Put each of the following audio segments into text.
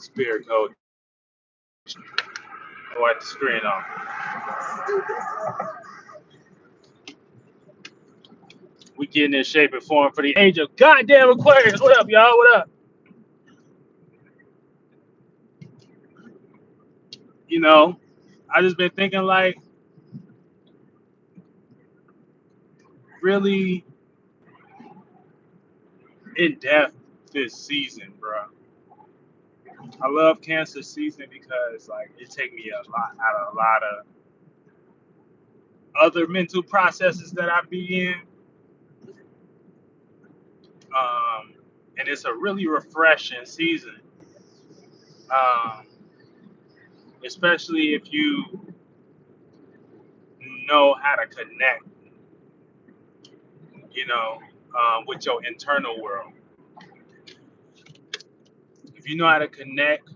Spirit coach. Wipe the screen off. We getting in shape and form for the age of goddamn Aquarius. What up, y'all? What up? You know, I just been thinking like really in depth this season, bro. I love Cancer season because like it take me a lot out of a lot of other mental processes that I be in. Um, and it's a really refreshing season, um, especially if you know how to connect, you know, with your internal world. If you know how to connect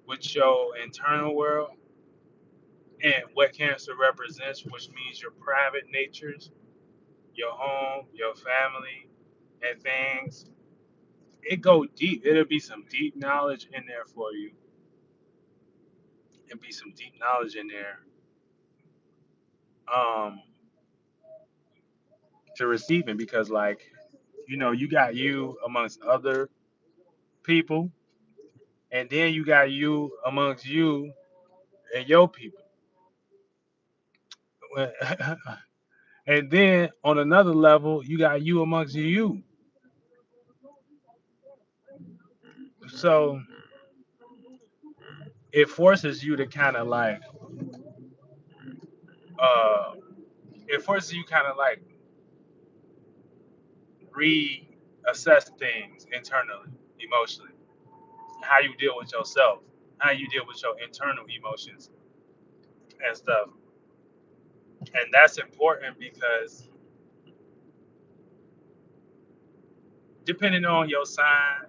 with your internal world and what Cancer represents, which means your private natures, your home, your family, and things, it go deep. It'll be some deep knowledge in there for you. It'll be some deep knowledge in there um, to receiving because, like, you know, you got you amongst other people, and then you got you amongst you and your people. And then on another level, you got you amongst you. So it forces you to kind of like, uh, it forces you kind of like reassess things internally, emotionally, how you deal with yourself, how you deal with your internal emotions and stuff. And that's important because depending on your sign,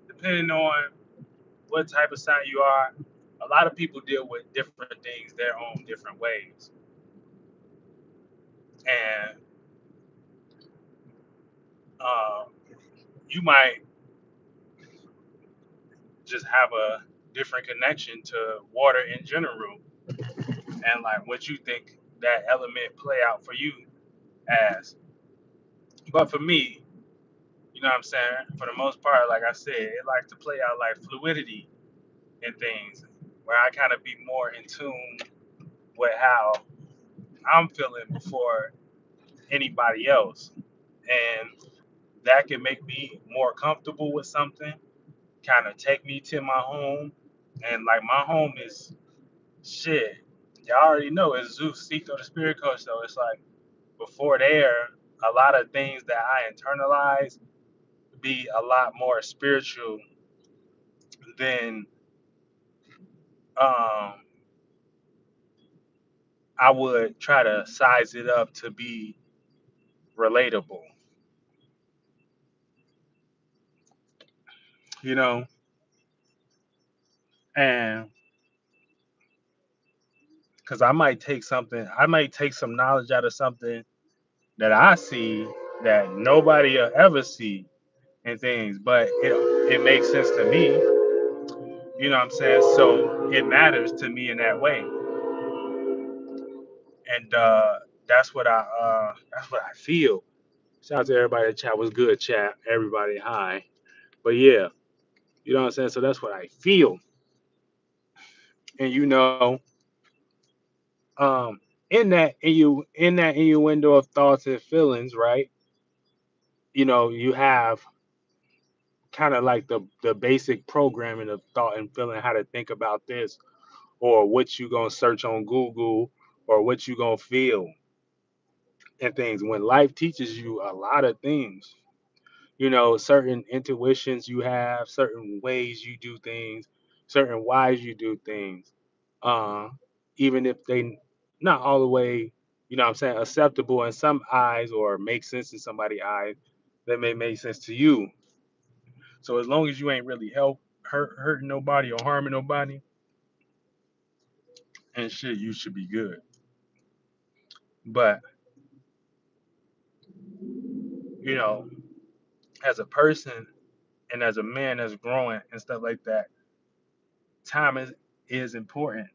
depending on what type of sign you are, a lot of people deal with different things their own different ways. And um, you might just have a different connection to water in general and like what you think that element play out for you as. But for me, you know what I'm saying? For the most part, like I said, it likes to play out like fluidity and things where I kind of be more in tune with how I'm feeling before anybody else. And that can make me more comfortable with something, kind of take me to my home. And like my home is shit. Y'all already know it's Zeus, Sito, the spirit coach. So it's like before there, a lot of things that I internalize be a lot more spiritual than um, I would try to size it up to be relatable, you know? And because I might take some knowledge out of something that I see that nobody will ever see and things, but it makes sense to me, you know what I'm saying? So it matters to me in that way. And that's what I feel. Shout out to everybody in the chat. Was good, chat. Everybody, hi. But yeah, you know what I'm saying? So that's what I feel. And you know, um, in that innuendo of thoughts and feelings, right? You know, you have kind of like the basic programming of thought and feeling how to think about this, or what you gonna search on Google, or what you gonna feel and things. When life teaches you a lot of things, you know, certain intuitions you have, certain ways you do things, certain whys you do things, uh, even if they not all the way, you know what I'm saying, acceptable in some eyes or make sense in somebody's eyes, that may make sense to you. So as long as you ain't really hurting nobody or harming nobody and shit, you should be good. But you know, as a person And as a man that's growing and stuff like that, time is important.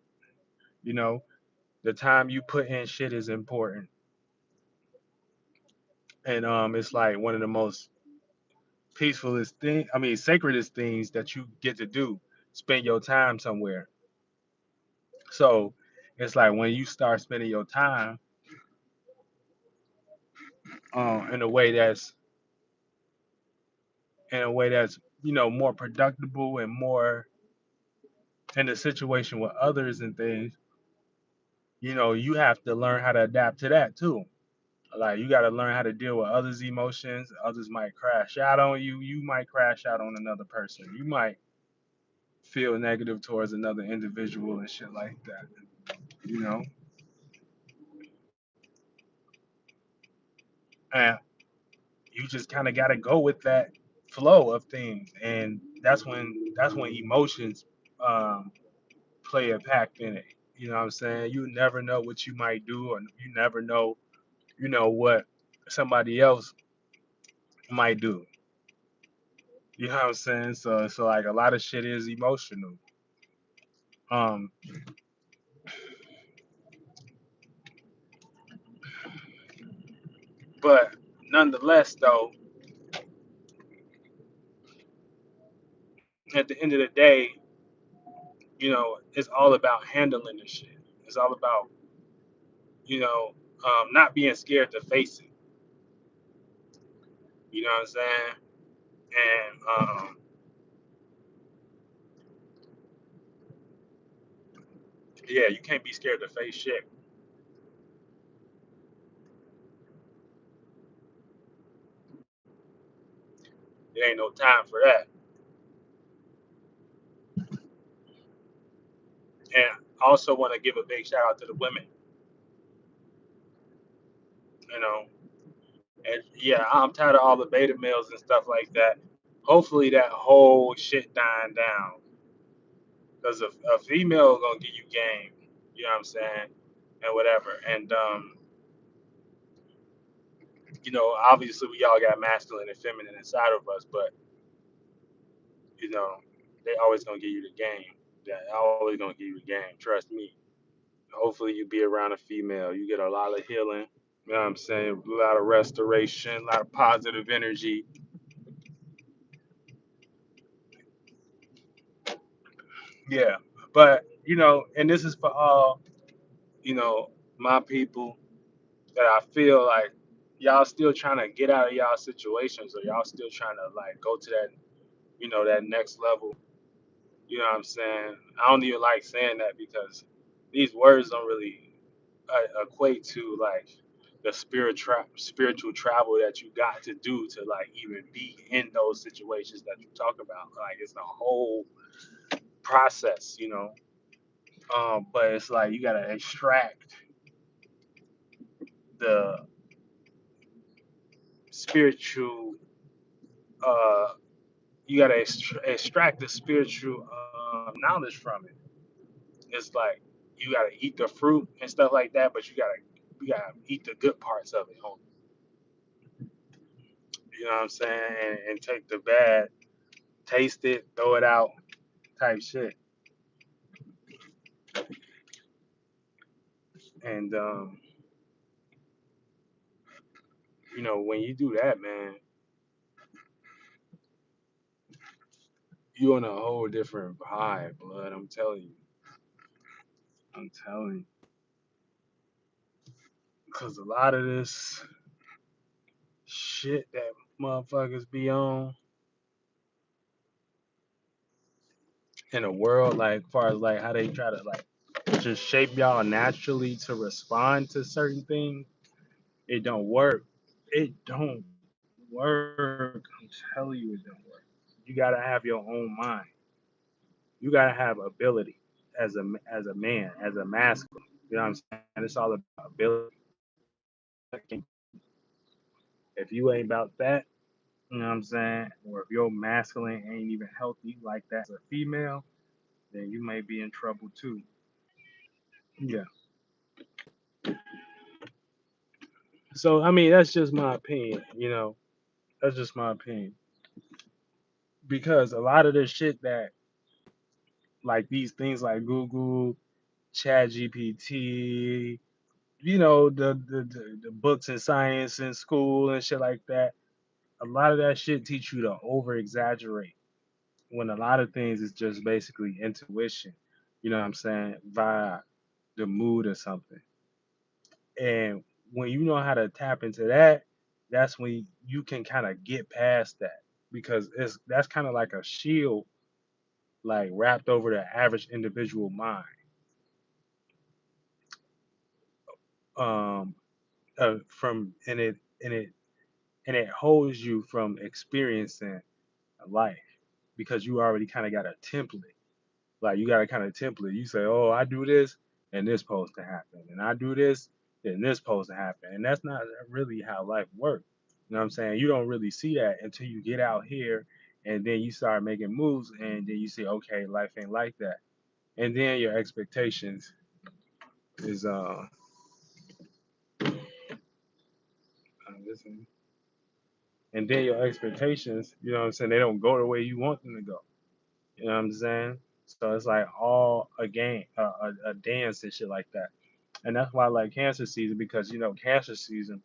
You know, the time you put in shit is important. And it's like one of the most peacefulest thing, I mean sacredest things that you get to do. Spend your time somewhere. So it's like when you start spending your time in a way that's more productive and more in a situation with others and things, you have to learn how to adapt to that too. Like you got to learn how to deal with others' emotions. Others might crash out on you. You might crash out on another person. You might feel negative towards another individual and shit like that. You know, and you just kind of got to go with that flow of things, and that's when emotions um, play a pact in it. You know what I'm saying? You never know what you might do, or you never know, what somebody else might do. You know what I'm saying? So like a lot of shit is emotional. Um, but nonetheless, though, at the end of the day, it's all about handling the shit. It's all about, you know, not being scared to face it. You know what I'm saying? And yeah, you can't be scared to face shit. There ain't no time for that. And I also want to give a big shout out to the women. You know, and yeah, I'm tired of all the beta males and stuff like that. Hopefully, that whole shit dying down because a female gonna give you game. You know what I'm saying? And whatever. And obviously we all got masculine and feminine inside of us, but you know, they always gonna give you the game. They're always gonna give you the game. Trust me. Hopefully you be around a female. You get a lot of healing. You know what I'm saying? A lot of restoration, a lot of positive energy. Yeah. But, and this is for all, my people that I feel like y'all still trying to get out of y'all situations, or y'all still trying to like go to that, that next level. You know what I'm saying? I don't even like saying that because these words don't really equate to like the spiritual travel that you got to do to like even be in those situations that you talk about. Like it's a whole process, but it's like you gotta extract the spiritual. Uh, you gotta extract the spiritual knowledge from it. It's like you gotta eat the fruit and stuff like that, but you gotta eat the good parts of it, homie. You know what I'm saying? And take the bad, taste it, throw it out, type shit. And when you do that, man, you on a whole different vibe, blood. I'm telling you. I'm telling you. Cause a lot of this shit that motherfuckers be on in the world, like far as like how they try to like just shape y'all naturally to respond to certain things, it don't work. It don't work. I'm telling you, it don't work. You gotta have your own mind. You gotta have ability as a man, as a masculine. You know what I'm saying? It's all about ability. If you ain't about that, you know what I'm saying, or if your masculine ain't even healthy like that as a female, then you may be in trouble too. Yeah. So I mean, that's just my opinion. That's just my opinion. because a lot of the shit that like these things like Google, Chat GPT, the books in science in school and shit like that. A lot of that shit teach you to over exaggerate when a lot of things is just basically intuition. You know what I'm saying? Via the mood or something. And when you know how to tap into that, that's when you can kind of get past that because that's kind of like a shield like wrapped over the average individual mind. Um, from and it holds you from experiencing life because you already kind of got a template. Like you got a kind of template. You say, "Oh, I do this, and this supposed to happen, and I do this, and this supposed to happen," and that's not really how life works. You know what I'm saying? You don't really see that until you get out here, and then you start making moves, and then you see, okay, life ain't like that, and then your expectations is listen, and then your expectations, you know what I'm saying? They don't go the way you want them to go. You know what I'm saying? So it's like all a game, a dance and shit like that. And that's why I like cancer season because cancer season,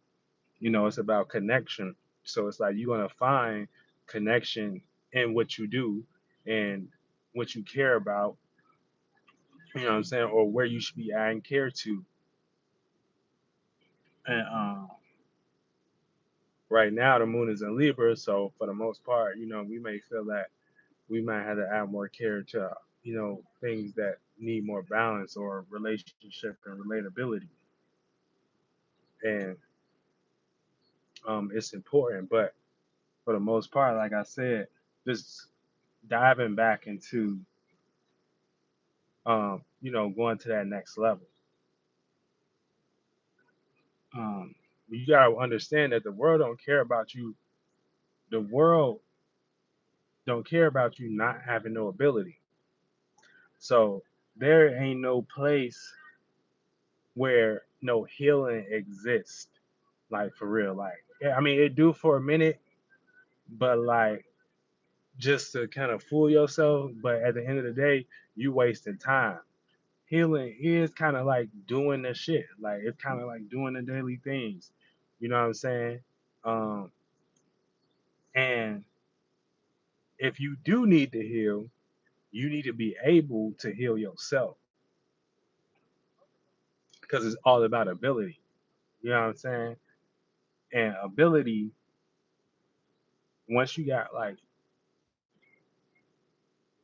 it's about connection. So it's like you're gonna find connection in what you do and what you care about, you know what I'm saying, or where you should be adding care to. And right now the moon is in Libra, so for the most part, we may feel that we might have to add more care to, things that need more balance or relationship and relatability. And it's important, but for the most part, like I said, just diving back into, going to that next level. Um, you gotta understand that the world don't care about you. The world don't care about you not having no ability. So there ain't no place where no healing exists. Like for real, like yeah, I mean it do for a minute, but like just to kind of fool yourself. But at the end of the day, you wasting time. Healing is kind of like doing the shit. Like it's kind of like doing the daily things. You know what I'm saying? Um, and if you do need to heal, you need to be able to heal yourself because it's all about ability. You know what I'm saying? And ability, once you got like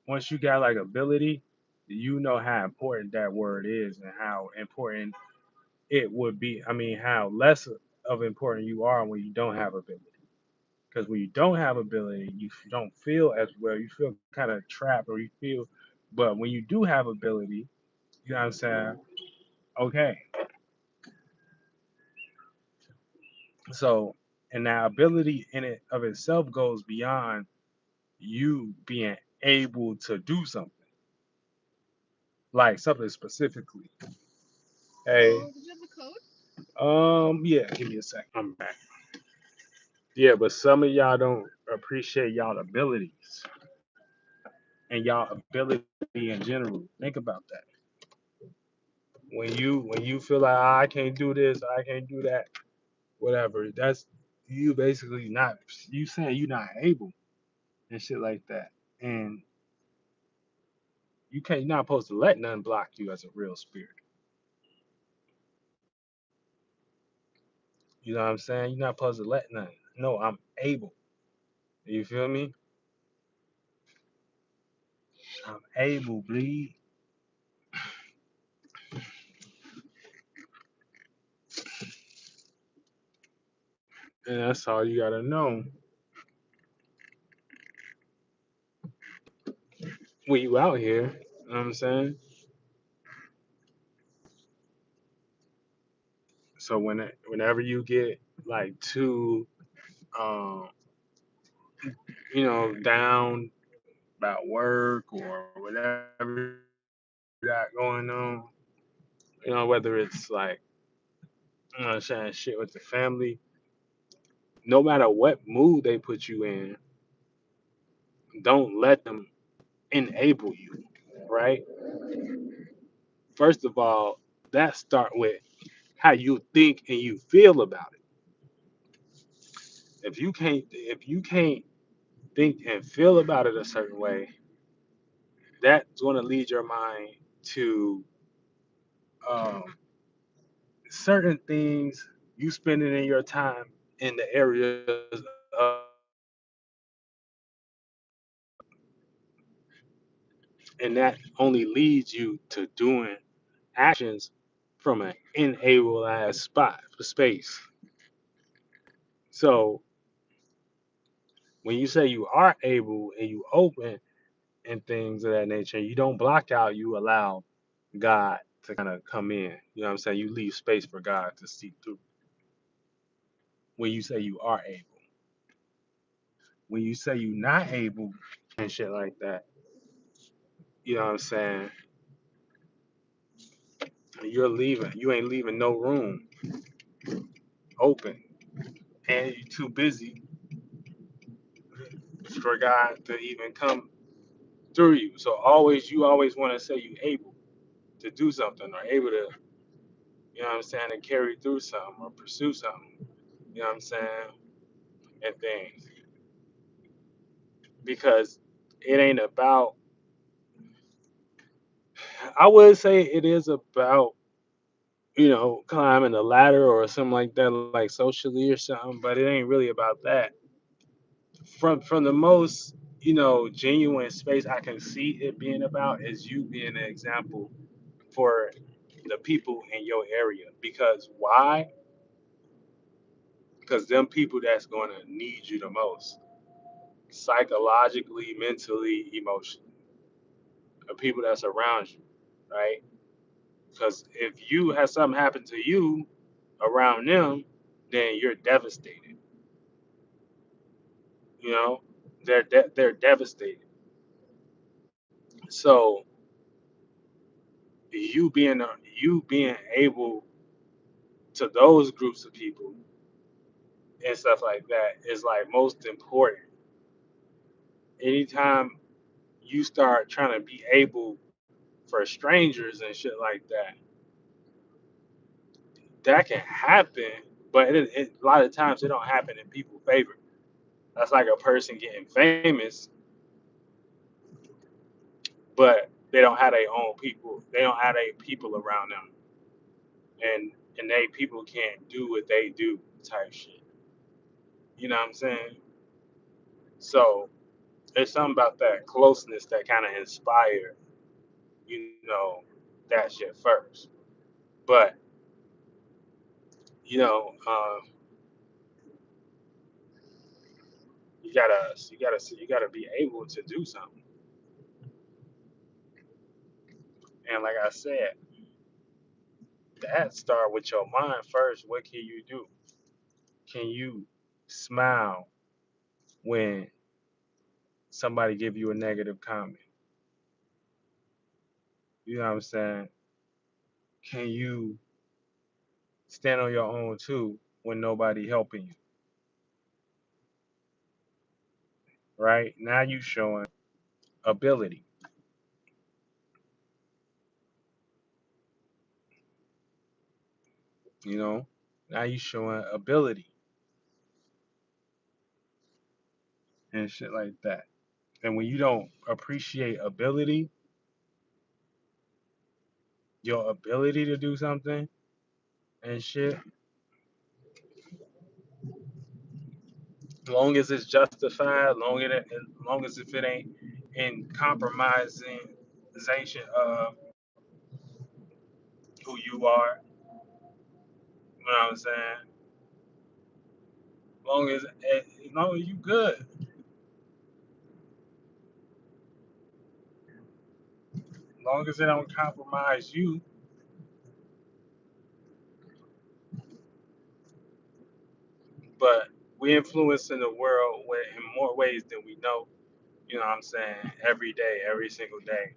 once you got like ability, you know how important that word is and how important it would be. I mean, how less of important you are when you don't have ability. Because when you don't have ability, you don't feel as well. You feel kind of trapped, or you feel. But when you do have ability, you know what I'm saying? Okay, so and that ability in it of itself goes beyond you being able to do something, like something specifically. Hey, yeah, give me a sec. I'm back. Yeah, but some of y'all don't appreciate y'all abilities and y'all ability in general. Think about that. When you feel like I can't do this, I can't do that, whatever. That's you basically not you saying you're not able and shit like that. And you're not supposed to let nothing block you as a real spirit. You know what I'm saying? You're not supposed to let nothing. No, I'm able. You feel me? I'm able, bleed. And that's all you gotta know when you out here. You know what I'm saying? So whenever you get like too um, down about work or whatever you got going on, whether it's like saying shit with the family, no matter what mood they put you in, don't let them enable you, right? First of all, that start with how you think and you feel about it. If you can't think and feel about it a certain way, that's going to lead your mind to um, certain things you spending in your time in the areas of, and that only leads you to doing actions from an enable ass spot space. So when you say you are able and you open and things of that nature, you don't block out, you allow God to kind of come in. You know what I'm saying? You leave space for God to see through when you say you are able. When you say you're not able and shit like that, you know what I'm saying? You're leaving. You ain't leaving no room open. And you're too busy for God to even come through you. So you always want to say you able to do something or able to, you know what I'm saying, to carry through something or pursue something. You know what I'm saying? And things. Because it ain't about, I would say it is about, climbing a ladder or something like that, like socially or something, but it ain't really about that. From the most, genuine space I can see it being about is you being an example for the people in your area. Because why? Because them people that's going to need you the most, psychologically, mentally, emotionally, the people that's around you, right? Because if you have something happen to you around them, then you're devastated. You know, they're devastated. So you being able to those groups of people and stuff like that is like most important. Anytime you start trying to be able for strangers and shit like that, that can happen, but a lot of times it don't happen in people's favor. That's like a person getting famous, but they don't have their own people. They don't have their people around them, and they people can't do what they do type shit. You know what I'm saying? So there's something about that closeness that kind of inspire, you know, that shit first. But you know, you gotta be able to do something. And like I said, that start with your mind first. What can you do? Can you smile when somebody give you a negative comment? You know what I'm saying? Can you stand on your own too when nobody helping you? Right now, you showing ability. You know, now you showing ability and shit like that. And when you don't appreciate ability, your ability to do something and shit, long as it's justified, long as if it ain't in compromising of who you are, you know what I'm saying? As long as you good, as long as it don't compromise you. But we influence in the world in more ways than we know. You know what I'm saying? Every day, every single day,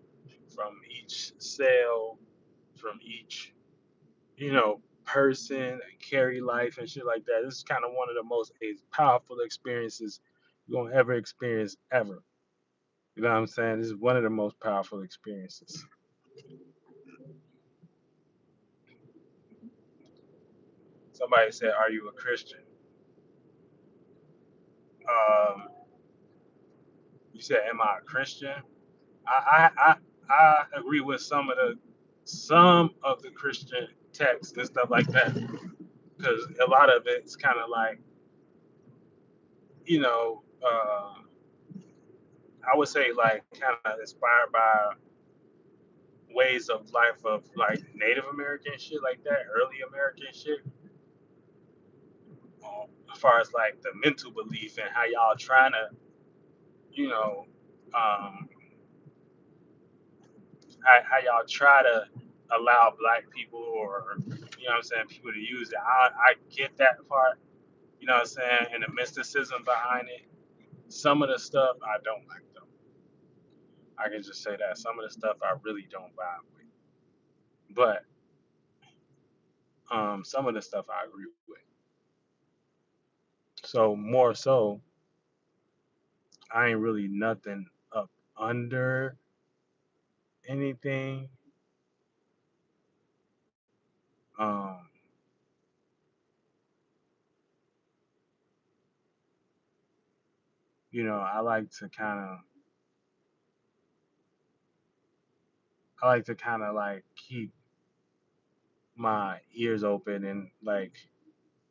from each cell, from each person, carry life and shit like that. This is kind of one of the most powerful experiences you're gonna ever experience ever. You know what I'm saying? This is one of the most powerful experiences. Somebody said, "Are you a Christian?" Um, you said, "Am I a Christian?" I agree with some of the Christian texts and stuff like that because a lot of it's kind of like you know I would say like kind of inspired by ways of life of like Native American shit like that, early American shit. As far as like the mental belief and how y'all trying to you know um, how y'all try to allow black people or you know what I'm saying people to use it. I get that part. You know what I'm saying? And the mysticism behind it. Some of the stuff I don't like though. I can just say that some of the stuff I really don't vibe with. But some of the stuff I agree with. So more so, I ain't really nothing up under anything. Um, I like to kind of like keep my ears open and like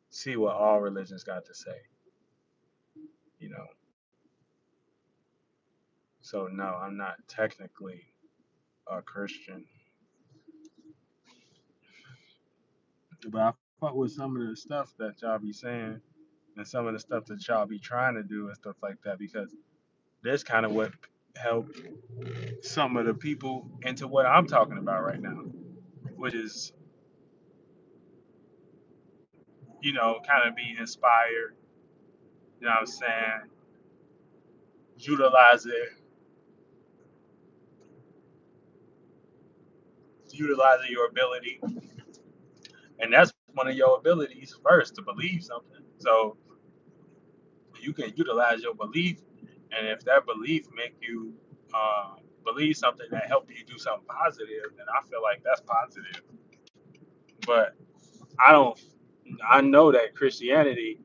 see what all religions got to say. You know. So no, I'm not technically a Christian, but I fuck with some of the stuff that y'all be saying and some of the stuff that y'all be trying to do and stuff like that because that's kind of what helped some of the people into what I'm talking about right now, which is, kind of be inspired, you know what I'm saying, utilize it, utilizing your ability. And that's one of your abilities first to believe something. So you can utilize your belief, and if that belief make you believe something that help you do something positive, then I feel like that's positive. But I don't. I know that Christianity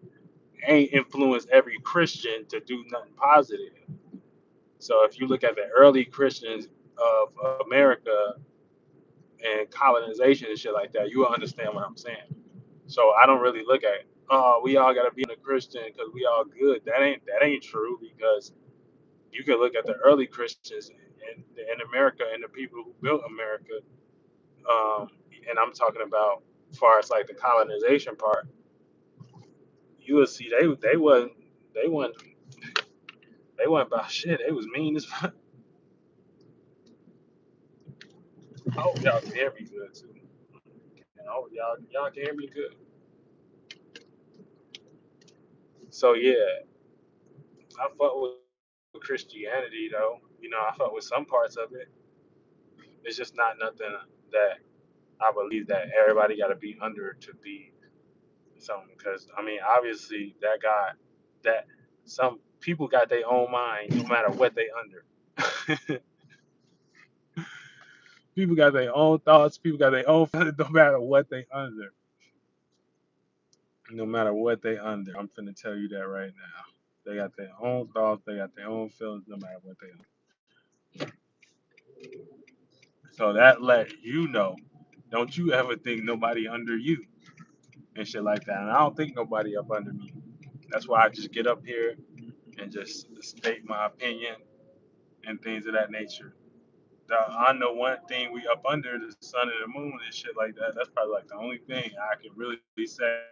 ain't influenced every Christian to do nothing positive. So if you look at the early Christians of America and colonization and shit like that, you will understand what I'm saying. So I don't really look at, oh, we all gotta be a Christian because we all good. That ain't true because you can look at the early Christians in America and the people who built America. Um, and I'm talking about as far as like the colonization part, you will see they wasn't they wasn't about shit. They was mean as fuck. I hope y'all can hear me good too. And I hope y'all can hear me good. So yeah, I fuck with Christianity though. I fuck with some parts of it. It's just not nothing that I believe that everybody got to be under to be something. Because I mean, obviously, that some people got their own mind, no matter what they under. People got their own thoughts. People got their own feelings, no matter what they under. No matter what they under. I'm finna tell you that right now. They got their own thoughts. They got their own feelings, no matter what they under. So that let you know. Don't you ever think nobody under you and shit like that. And I don't think nobody up under me. That's why I just get up here and just state my opinion and things of that nature. I know one thing we up under the sun and the moon and shit like that. That's probably like the only thing I can really say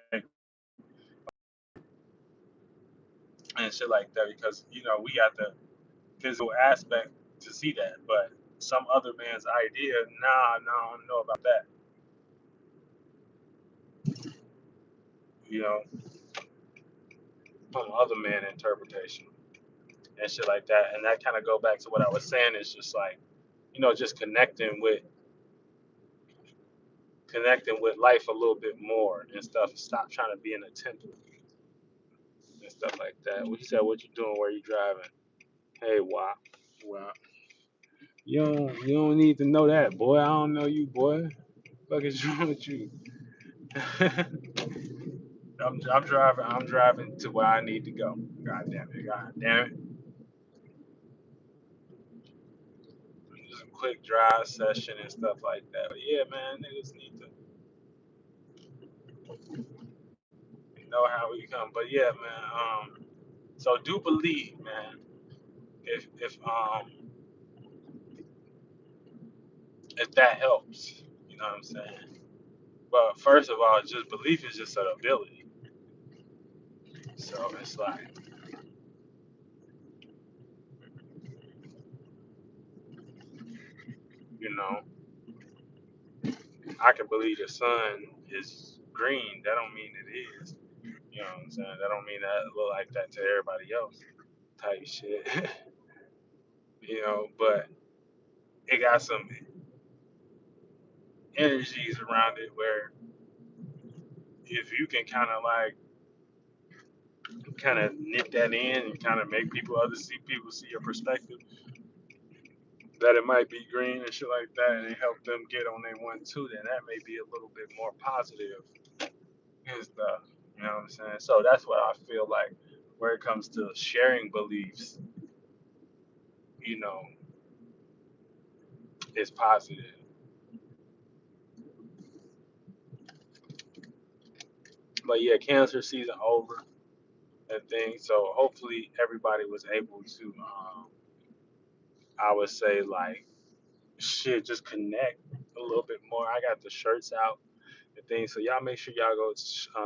and shit like that because we got the physical aspect to see that, but some other man's idea, nah, I don't know about that. You know, some other man interpretation and shit like that, and that kind of go back to what I was saying. It's just like just connecting with life a little bit more and stuff. Stop trying to be in a temple and stuff like that. What you said? What you doing? Where you driving? Hey, wow. Well, you don't need to know that, boy. I don't know you, boy. Fuck is wrong with you? I'm driving to where I need to go. God damn it. God damn it. Just a quick drive session and stuff like that. But yeah, man, niggas need to know how we come. But yeah, man. So do believe, man. If that helps, you know what I'm saying. But first of all, just belief is just an ability. So it's like, you know, I can believe the sun is green. That don't mean it is. You know what I'm saying? That don't mean that it look like that to everybody else. Type shit. But it got some energies around it where if you can kind of knit that in and kind of make people see your perspective that it might be green and shit like that, and it help them get on their one too, then that may be a little bit more positive and stuff. You know what I'm saying? So that's what I feel like where it comes to sharing beliefs, you know, is positive. But yeah, cancer season over and things. So hopefully everybody was able to, I would say like shit, just connect a little bit more. I got the shirts out and things. So y'all make sure y'all go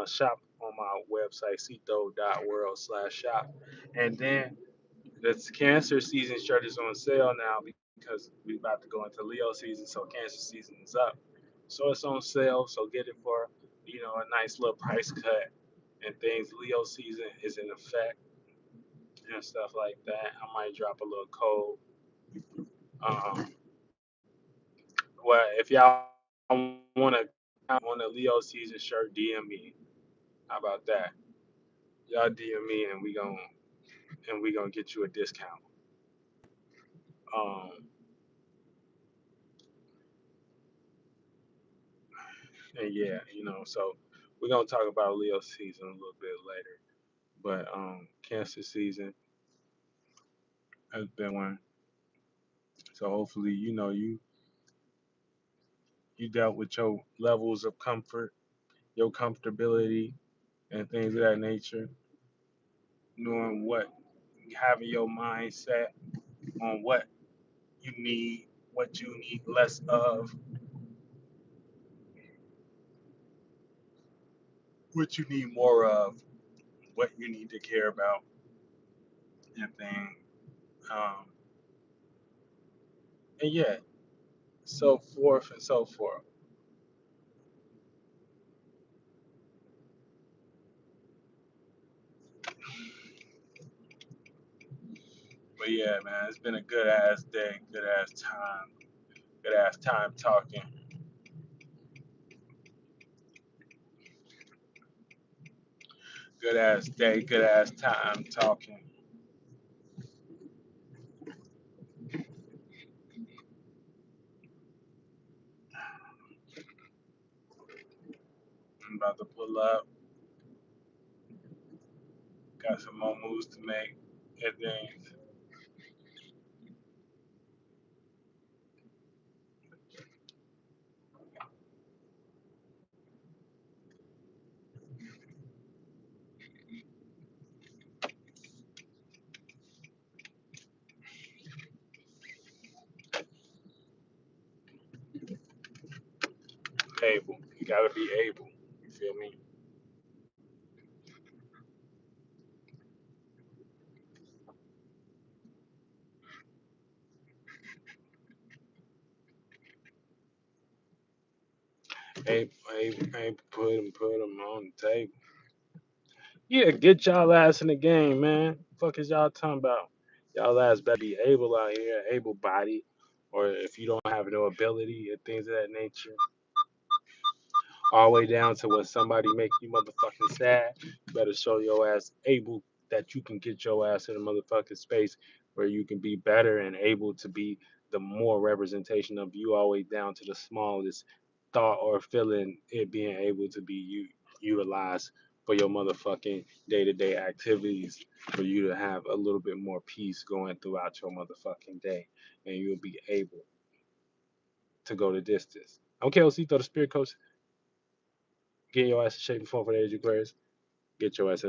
shop on my website, cito.world/shop. And then the cancer season shirt is on sale now because we about to go into Leo season, so cancer season is up. So it's on sale, so get it for, a nice little price cut and things. Leo season is in effect and stuff like that. I might drop a little code. Um, well, if y'all want a Leo season shirt, DM me. How about that? Y'all DM me and we gonna get you a discount. Um, and yeah, so we're gonna talk about Leo season a little bit later. But Cancer season has been one. So hopefully, you dealt with your levels of comfort, your comfortability, and things of that nature. Knowing what, having your mindset on what you need less of, what you need more of, what you need to care about, and things. Um, and yeah, so forth and so forth. But yeah, man, it's been a good ass day, good ass time talking. Good ass day, good ass time talking. I'm about to pull up, got some more moves to make, and things. Able, you gotta be able. You feel me? Able, put 'em on the table. Yeah, get y'all ass in the game, man. Fuck is y'all talking about? Y'all ass better be able out here, able bodied, or if you don't have no ability and things of that nature, all the way down to when somebody make you motherfucking sad, you better show your ass able that you can get your ass in the motherfucking space. where you can be better and able to be the more representation of you always down to the smallest thought or feeling, it being able to be utilized for your motherfucking day-to-day activities, for you to have a little bit more peace going throughout your motherfucking day, and you'll be able to go the distance. I'm KLC, the spirit coach. Get your ass in shape before for the age of Aquarius. Get your ass